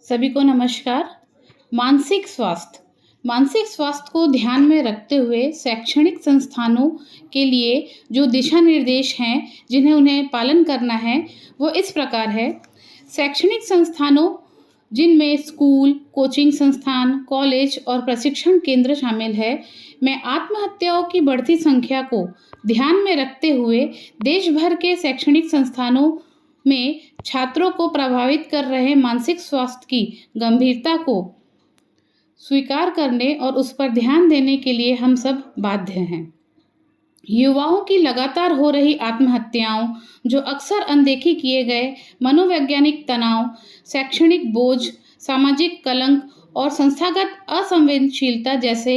सभी को नमस्कार। मानसिक स्वास्थ्य को ध्यान में रखते हुए शैक्षणिक संस्थानों के लिए जो दिशा निर्देश हैं जिन्हें उन्हें पालन करना है वो इस प्रकार है। शैक्षणिक संस्थानों जिनमें स्कूल, कोचिंग संस्थान, कॉलेज और प्रशिक्षण केंद्र शामिल है, में आत्महत्याओं की बढ़ती संख्या को ध्यान में रखते हुए देश भर के शैक्षणिक संस्थानों में छात्रों को प्रभावित कर रहे मानसिक स्वास्थ्य की गंभीरता को स्वीकार करने और उस पर ध्यान देने के लिए हम सब बाध्य हैं। युवाओं की लगातार हो रही आत्महत्याओं, जो अक्सर अनदेखी किए गए मनोवैज्ञानिक तनाव, शैक्षणिक बोझ, सामाजिक कलंक और संस्थागत असंवेदनशीलता जैसे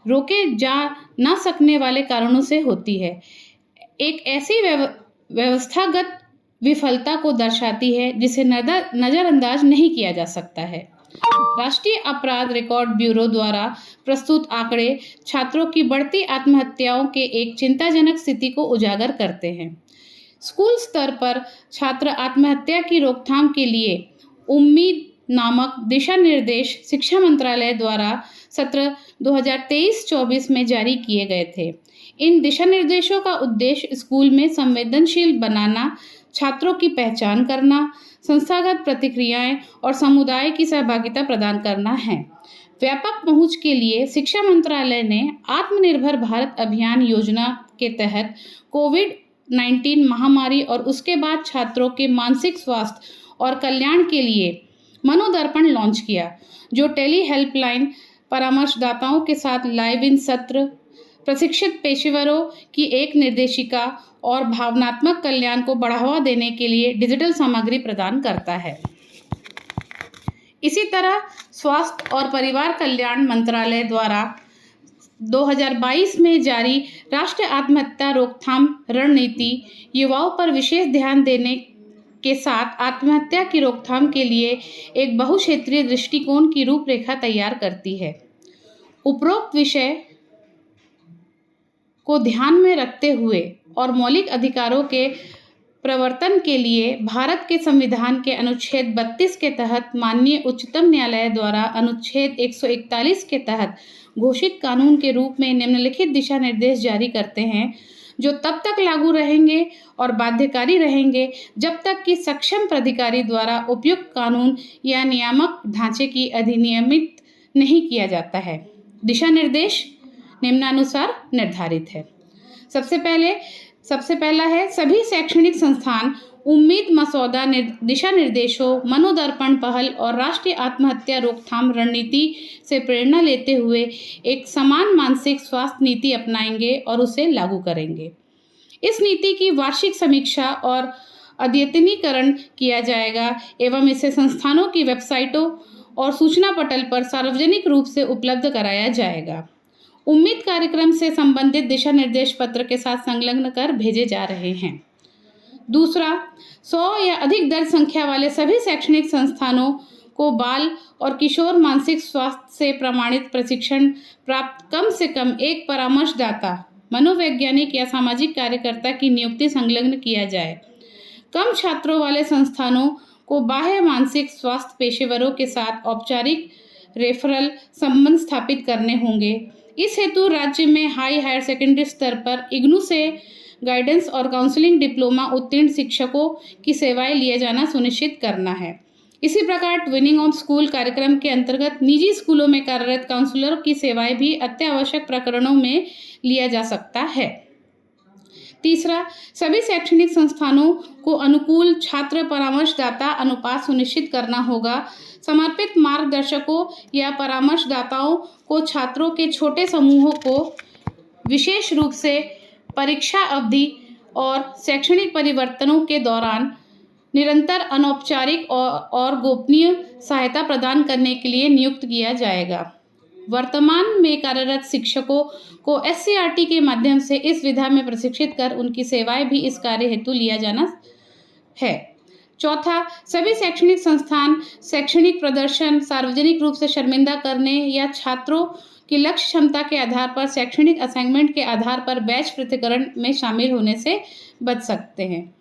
रोके जा ना सकने वाले कारणों से होती है, एक ऐसी व्यवस्थागत विफलता को दर्शाती है जिसे नज़रअंदाज नहीं किया जा सकता है। राष्ट्रीय अपराध रिकॉर्ड ब्यूरो द्वारा प्रस्तुत आंकड़े छात्रों की बढ़ती आत्महत्याओं के एक चिंताजनक स्थिति को उजागर करते हैं। स्कूल स्तर पर छात्र आत्महत्या की रोकथाम के लिए उम्मीद नामक दिशा निर्देश शिक्षा मंत्रालय द्वारा सत्र 2023-24 में जारी किए गए थे। इन दिशा निर्देशों का उद्देश्य स्कूल में संवेदनशील बनाना, छात्रों की पहचान करना, संस्थागत प्रतिक्रियाएं और समुदाय की सहभागिता प्रदान करना है। व्यापक पहुंच के लिए शिक्षा मंत्रालय ने आत्मनिर्भर भारत अभियान योजना के तहत कोविड-19 महामारी और उसके बाद छात्रों के मानसिक स्वास्थ्य और कल्याण के लिए मनोदर्पण लॉन्च किया, जो टेली हेल्पलाइन, परामर्शदाताओं के साथ लाइव इन सत्र, प्रशिक्षित पेशेवरों की एक निर्देशिका और भावनात्मक कल्याण को बढ़ावा देने के लिए डिजिटल सामग्री प्रदान करता है। इसी तरह स्वास्थ्य और परिवार कल्याण मंत्रालय द्वारा 2022 में जारी राष्ट्रीय आत्महत्या रोकथाम रणनीति युवाओं पर विशेष ध्यान देने के साथ आत्महत्या की रोकथाम के लिए एक बहुक्षेत्रीय दृष्टिकोण की रूपरेखा तैयार करती है। उपरोक्त विषय को ध्यान में रखते हुए और मौलिक अधिकारों के प्रवर्तन के लिए भारत के संविधान के अनुच्छेद 32 के तहत माननीय उच्चतम न्यायालय द्वारा अनुच्छेद 141 के तहत घोषित कानून के रूप में निम्नलिखित दिशा निर्देश जारी करते हैं, जो तब तक लागू रहेंगे और बाध्यकारी रहेंगे जब तक कि सक्षम प्राधिकारी द्वारा उपयुक्त कानून या नियामक ढांचे की अधिनियमित नहीं किया जाता है। दिशा निर्देश निम्नानुसार निर्धारित है। सबसे पहला है, सभी शैक्षणिक संस्थान उम्मीद मसौदा दिशा निर्देशों, मनोदर्पण पहल और राष्ट्रीय आत्महत्या रोकथाम रणनीति से प्रेरणा लेते हुए एक समान मानसिक स्वास्थ्य नीति अपनाएंगे और उसे लागू करेंगे। इस नीति की वार्षिक समीक्षा और अद्यतनीकरण किया जाएगा एवं इसे संस्थानों की वेबसाइटों और सूचना पटल पर सार्वजनिक रूप से उपलब्ध कराया जाएगा। उम्मीद कार्यक्रम से संबंधित दिशा निर्देश पत्र के साथ संलग्न कर भेजे जा रहे हैं। दूसरा, 100 या अधिक दर्ज संख्या वाले सभी शैक्षणिक संस्थानों को बाल और किशोर मानसिक स्वास्थ्य से प्रमाणित प्रशिक्षण प्राप्त कम से कम एक परामर्शदाता, मनोवैज्ञानिक या सामाजिक कार्यकर्ता की नियुक्ति संलग्न किया जाए। कम छात्रों वाले संस्थानों को बाह्य मानसिक स्वास्थ्य पेशेवरों के साथ औपचारिक रेफरल संबंध स्थापित करने होंगे। इस हेतु राज्य में हायर सेकेंडरी स्तर पर इग्नू से गाइडेंस और काउंसलिंग डिप्लोमा उत्तीर्ण शिक्षकों की सेवाएं लिया जाना सुनिश्चित करना है। इसी प्रकार ट्विनिंग ऑन स्कूल कार्यक्रम के अंतर्गत निजी स्कूलों में कार्यरत काउंसलरों की सेवाएं भी अत्यावश्यक प्रकरणों में लिया जा सकता है। तीसरा, सभी शैक्षणिक संस्थानों को अनुकूल छात्र परामर्शदाता अनुपात सुनिश्चित करना होगा। समर्पित मार्गदर्शकों या परामर्शदाताओं को छात्रों के छोटे समूहों को विशेष रूप से परीक्षा अवधि और शैक्षणिक परिवर्तनों के दौरान निरंतर अनौपचारिक और गोपनीय सहायता प्रदान करने के लिए नियुक्त किया जाएगा। वर्तमान में कार्यरत शिक्षकों को SCRT के माध्यम से इस विधा में प्रशिक्षित कर उनकी सेवाएं भी इस कार्य हेतु लिया जाना है। चौथा, सभी शैक्षणिक संस्थान शैक्षणिक प्रदर्शन सार्वजनिक रूप से शर्मिंदा करने या छात्रों कि लक्ष्य क्षमता के आधार पर शैक्षणिक असाइनमेंट के आधार पर बैच पृथक्करण में शामिल होने से बच सकते हैं।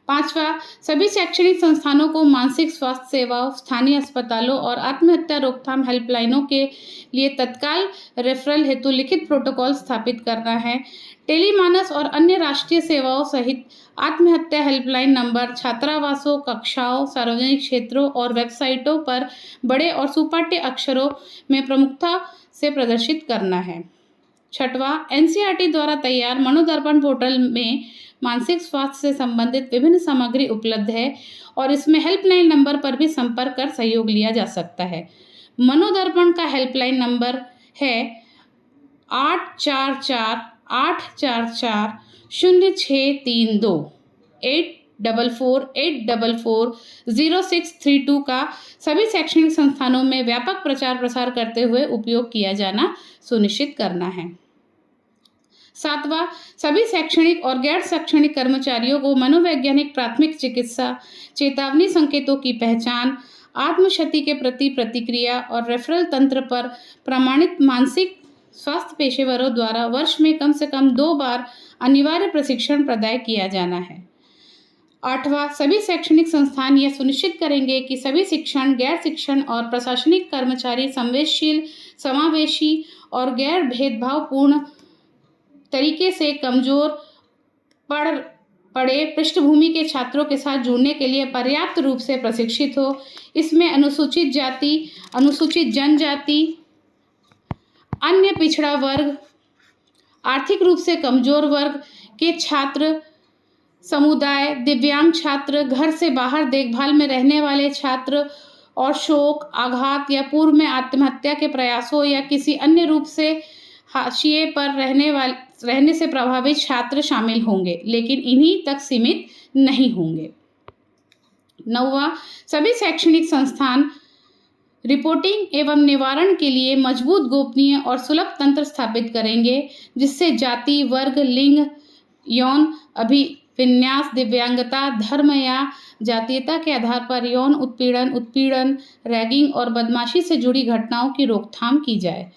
5वां, सभी शैक्षणिक संस्थानों को मानसिक स्वास्थ्य सेवाओं, स्थानीय अस्पतालों और आत्महत्या रोकथाम हेल्पलाइनों के लिए तत्काल रेफरल हेतु लिखित प्रोटोकॉल स्थापित करना है। टेलीमानस और अन्य राष्ट्रीय सेवाओं सहित आत्महत्या हेल्पलाइन नंबर छात्रावासों, कक्षाओं, सार्वजनिक क्षेत्रों और वेबसाइटों पर बड़े और सुपाठ्य अक्षरों में प्रमुखता से प्रदर्शित करना है। 6वां, एनसीईआरटी द्वारा तैयार मनोदर्पण पोर्टल में मानसिक स्वास्थ्य से संबंधित विभिन्न सामग्री उपलब्ध है और इसमें हेल्पलाइन नंबर पर भी संपर्क कर सहयोग लिया जा सकता है। मनोदर्पण का हेल्पलाइन नंबर है 844-844-0632 844-844-0632 का सभी शैक्षणिक संस्थानों में व्यापक प्रचार प्रसार करते हुए उपयोग किया जाना सुनिश्चित करना है। 7वां, सभी शैक्षणिक और गैर शैक्षणिक कर्मचारियों को मनोवैज्ञानिक प्राथमिक चिकित्सा चेतावनी संकेतों की पहचान, आत्मक्षति के प्रति प्रतिक्रिया और रेफरल तंत्र पर प्रमाणित मानसिक स्वास्थ्य पेशेवरों द्वारा वर्ष में कम से कम 2 बार अनिवार्य प्रशिक्षण प्रदान किया जाना है। 8वां, सभी शैक्षणिक संस्थान यह सुनिश्चित करेंगे कि सभी शिक्षण, गैर शिक्षण और प्रशासनिक कर्मचारी संवेदनशील, समावेशी और गैर भेदभावपूर्ण तरीके से कमजोर पड़े पृष्ठभूमि के छात्रों के साथ जुड़ने के लिए पर्याप्त रूप से प्रशिक्षित हो। इसमें अनुसूचित जाति, अनुसूचित जनजाति, अन्य पिछड़ा वर्ग, आर्थिक रूप से कमजोर वर्ग के छात्र समुदाय, दिव्यांग छात्र, घर से बाहर देखभाल में रहने वाले छात्र और शोक, आघात या पूर्व में आत्महत्या के प्रयासों या किसी अन्य रूप से हाशिए पर रहने से प्रभावित छात्र शामिल होंगे, लेकिन इन्हीं तक सीमित नहीं होंगे। 9वां, सभी शैक्षणिक संस्थान रिपोर्टिंग एवं निवारण के लिए मजबूत, गोपनीय और सुलभ तंत्र स्थापित करेंगे, जिससे जाति, वर्ग, लिंग, यौन अभिविन्यास, दिव्यांगता, धर्म या जातीयता के आधार पर यौन उत्पीड़न, रैगिंग और बदमाशी से जुड़ी घटनाओं की रोकथाम की जाए।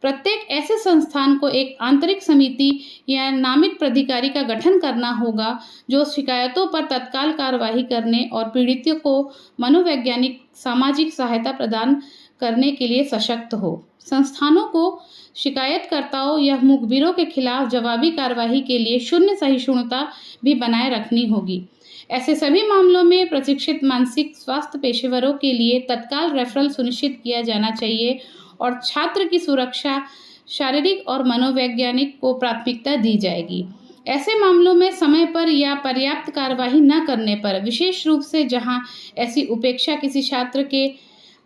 प्रत्येक ऐसे संस्थान को एक आंतरिक समिति या नामित प्राधिकारी का गठन करना होगा जो शिकायतों पर तत्काल कार्रवाई करने और पीड़ितों को मनोवैज्ञानिक सामाजिक सहायता प्रदान करने के लिए सशक्त हो। संस्थानों को शिकायतकर्ताओं या मुखबिरों के खिलाफ जवाबी कार्रवाई के लिए शून्य सहिष्णुता भी बनाए रखनी होगी। ऐसे सभी मामलों में प्रशिक्षित मानसिक स्वास्थ्य पेशेवरों के लिए तत्काल रेफरल सुनिश्चित किया जाना चाहिए और छात्र की सुरक्षा, शारीरिक और मनोवैज्ञानिक को प्राथमिकता दी जाएगी। ऐसे मामलों में समय पर या पर्याप्त कार्रवाई न करने पर, विशेष रूप से जहां ऐसी उपेक्षा किसी छात्र के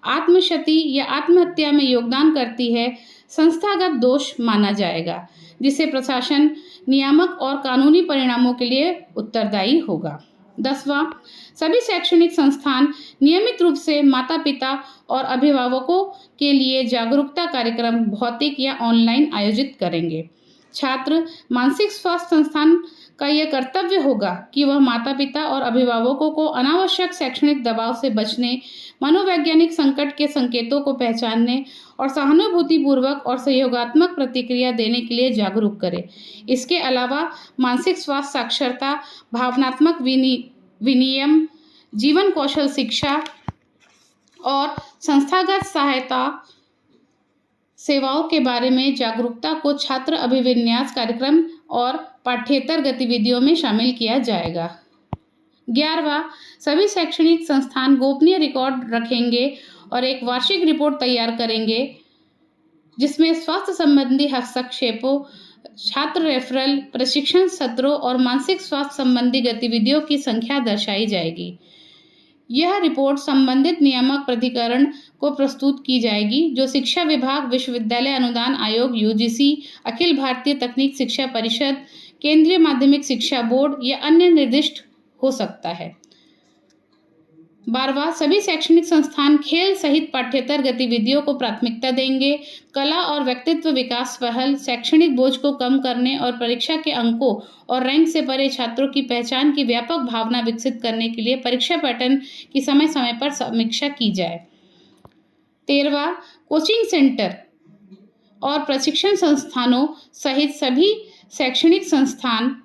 आत्मक्षति या आत्महत्या में योगदान करती है, संस्थागत दोष माना जाएगा, जिसे प्रशासन नियामक और कानूनी परिणामों के लिए उत्तरदायी होगा। 10वां, सभी शैक्षणिक संस्थान नियमित रूप से माता पिता और अभिभावकों के लिए जागरूकता कार्यक्रम भौतिक या ऑनलाइन आयोजित करेंगे। छात्र मानसिक स्वास्थ्य संस्थान का यह कर्तव्य होगा कि वह माता पिता और अभिभावकों को अनावश्यक शैक्षणिक दबाव से बचने, मनोवैज्ञानिक संकट के संकेतों को पहचानने और सहानुभूतिपूर्वक और सहयोगात्मक प्रतिक्रिया देने के लिए जागरूक करे। इसके अलावा मानसिक स्वास्थ्य साक्षरता, भावनात्मक विनियमन, जीवन कौशल शिक्षा और संस्थागत सहायता सेवाओं के बारे में जागरूकता को छात्र अभिविन्यास कार्यक्रम और पाठ्येतर गतिविधियों में शामिल किया जाएगा। 11वां, सभी शैक्षणिक संस्थान गोपनीय रिकॉर्ड रखेंगे और एक वार्षिक रिपोर्ट तैयार करेंगे जिसमें स्वास्थ्य संबंधी हस्तक्षेपों, छात्र रेफरल, प्रशिक्षण सत्रों और मानसिक स्वास्थ्य संबंधी गतिविधियों की संख्या दर्शाई जाएगी। यह रिपोर्ट संबंधित नियामक प्राधिकरण को प्रस्तुत की जाएगी, जो शिक्षा विभाग, विश्वविद्यालय अनुदान आयोग यूजीसी, अखिल भारतीय तकनीक शिक्षा परिषद, केंद्रीय माध्यमिक शिक्षा बोर्ड या अन्य निर्दिष्ट हो सकता है। 12वां, सभी शैक्षणिक संस्थान खेल सहित पाठ्येतर गतिविधियों को प्राथमिकता देंगे। कला और व्यक्तित्व विकास पहल, शैक्षणिक बोझ को कम करने और परीक्षा के अंकों और रैंक से परे छात्रों की पहचान की व्यापक भावना विकसित करने के लिए परीक्षा पैटर्न की समय समय पर समीक्षा की जाए। 13वां, कोचिंग सेंटर और प्रशिक्षण संस्थानों सहित सभी शैक्षणिक संस्थान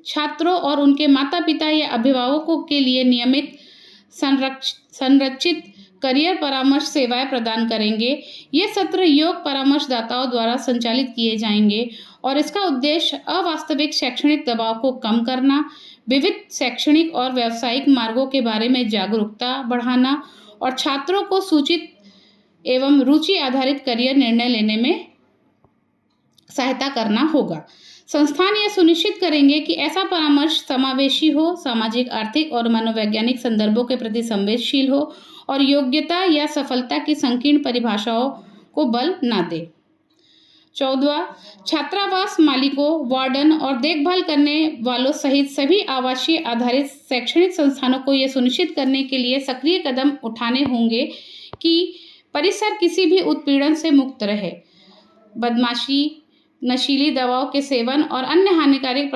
छात्रों और उनके माता पिता या अभिभावकों के लिए नियमित संरचित करियर परामर्श सेवाएं प्रदान करेंगे। ये सत्र योग परामर्शदाताओं द्वारा संचालित किए जाएंगे और इसका उद्देश्य अवास्तविक शैक्षणिक दबाव को कम करना, विविध शैक्षणिक और व्यावसायिक मार्गों के बारे में जागरूकता बढ़ाना और छात्रों को सूचित एवं रुचि आधारित करियर निर्णय लेने में सहायता करना होगा। संस्थान यह सुनिश्चित करेंगे कि ऐसा परामर्श समावेशी हो, सामाजिक, आर्थिक और मनोवैज्ञानिक संदर्भों के प्रति संवेदनशील हो और योग्यता या सफलता की संकीर्ण परिभाषाओं को बल न दे। 14वां, छात्रावास मालिकों, वार्डन और देखभाल करने वालों सहित सभी आवासीय आधारित शैक्षणिक संस्थानों को यह सुनिश्चित करने के लिए सक्रिय कदम उठाने होंगे कि परिसर किसी भी उत्पीड़न से मुक्त रहे। बदमाशी, नशीली दवाओं के सेवन और अन्य हानिकारक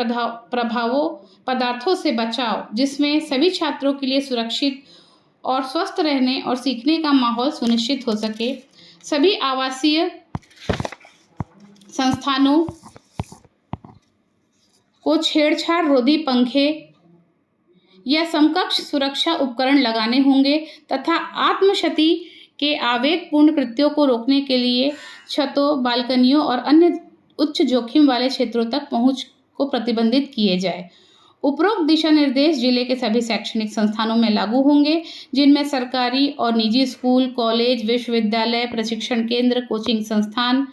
पदार्थों से बचाव, जिसमें सभी छात्रों के लिए सुरक्षित और स्वस्थ रहने और सीखने का माहौल सुनिश्चित हो सके। सभी आवासीय संस्थानों को छेड़छाड़ रोधी पंखे या समकक्ष सुरक्षा उपकरण लगाने होंगे तथा आत्मक्षति के आवेगपूर्ण कृत्यों को रोकने के लिए छतों, बालकनियों और अन्य उच्च जोखिम वाले क्षेत्रों तक पहुंच को प्रतिबंधित किए जाए। उपरोक्त दिशा निर्देश जिले के सभी शैक्षणिक संस्थानों में लागू होंगे, जिनमें सरकारी और निजी स्कूल, कॉलेज, विश्वविद्यालय, प्रशिक्षण केंद्र, कोचिंग संस्थान,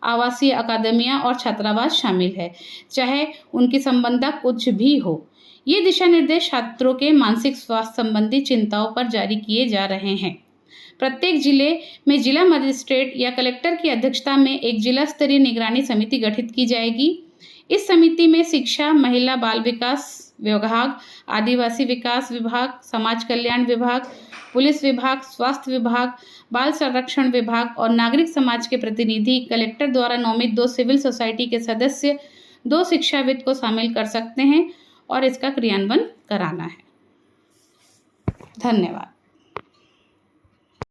आवासीय अकादमियां और छात्रावास शामिल है, चाहे उनकी संबंधा कुछ भी हो। ये दिशा निर्देश छात्रों के मानसिक स्वास्थ्य संबंधी चिंताओं पर जारी किए जा रहे हैं। प्रत्येक जिले में जिला मजिस्ट्रेट या कलेक्टर की अध्यक्षता में एक जिला स्तरीय निगरानी समिति गठित की जाएगी। इस समिति में शिक्षा, महिला बाल विकास विभाग, आदिवासी विकास विभाग, समाज कल्याण विभाग, पुलिस विभाग, स्वास्थ्य विभाग, बाल संरक्षण विभाग और नागरिक समाज के प्रतिनिधि, कलेक्टर द्वारा नामित 2 सिविल सोसाइटी के सदस्य, 2 शिक्षाविद को शामिल कर सकते हैं और इसका क्रियान्वयन कराना है। धन्यवाद।